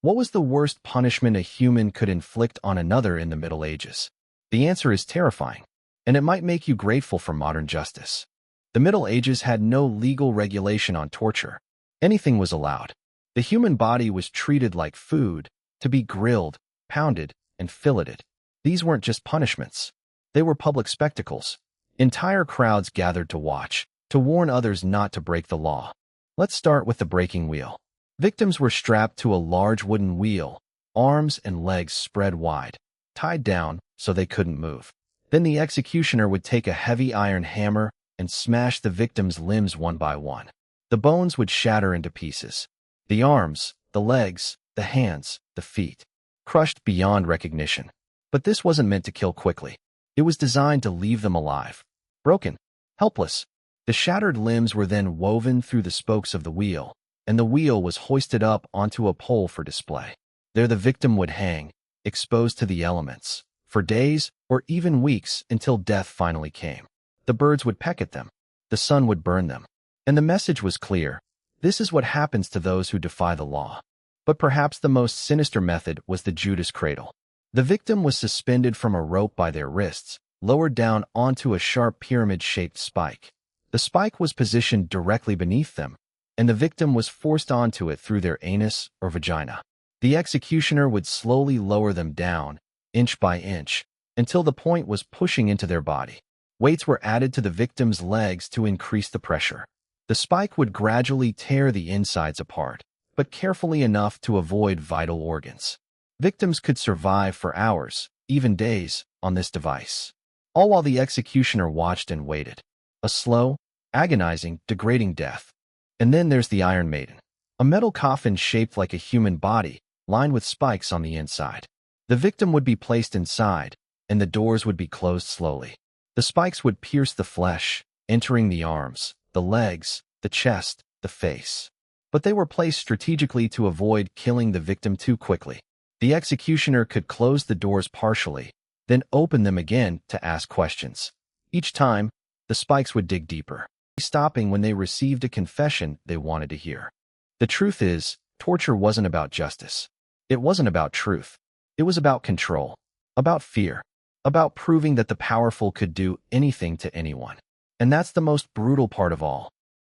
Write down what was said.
What was the worst punishment a human could inflict on another in the Middle Ages? The answer is terrifying, and it might make you grateful for modern justice. The Middle Ages had no legal regulation on torture. Anything was allowed. The human body was treated like food, to be grilled, pounded, and filleted. These weren't just punishments. They were public spectacles. Entire crowds gathered to watch, to warn others not to break the law. Let's start with the breaking wheel. Victims were strapped to a large wooden wheel, arms and legs spread wide, tied down so they couldn't move. Then the executioner would take a heavy iron hammer and smash the victim's limbs one by one. The bones would shatter into pieces. The arms, the legs, the hands, the feet, crushed beyond recognition. But this wasn't meant to kill quickly. It was designed to leave them alive, broken, helpless. The shattered limbs were then woven through the spokes of the wheel, and the wheel was hoisted up onto a pole for display. There the victim would hang, exposed to the elements, for days or even weeks until death finally came. The birds would peck at them. The sun would burn them. And the message was clear. This is what happens to those who defy the law. But perhaps the most sinister method was the Judas Cradle. The victim was suspended from a rope by their wrists, lowered down onto a sharp pyramid-shaped spike. The spike was positioned directly beneath them, and the victim was forced onto it through their anus or vagina. The executioner would slowly lower them down, inch by inch, until the point was pushing into their body. Weights were added to the victim's legs to increase the pressure. The spike would gradually tear the insides apart, but carefully enough to avoid vital organs. Victims could survive for hours, even days, on this device, all while the executioner watched and waited. A slow, agonizing, degrading death. And then there's the Iron Maiden, a metal coffin shaped like a human body, lined with spikes on the inside. The victim would be placed inside, and the doors would be closed slowly. The spikes would pierce the flesh, entering the arms, the legs, the chest, the face. But they were placed strategically to avoid killing the victim too quickly. The executioner could close the doors partially, then open them again to ask questions. Each time, the spikes would dig deeper, stopping when they received a confession they wanted to hear. The truth is, torture wasn't about justice. It wasn't about truth. It was about control, about fear, about proving that the powerful could do anything to anyone. And that's the most brutal part of all.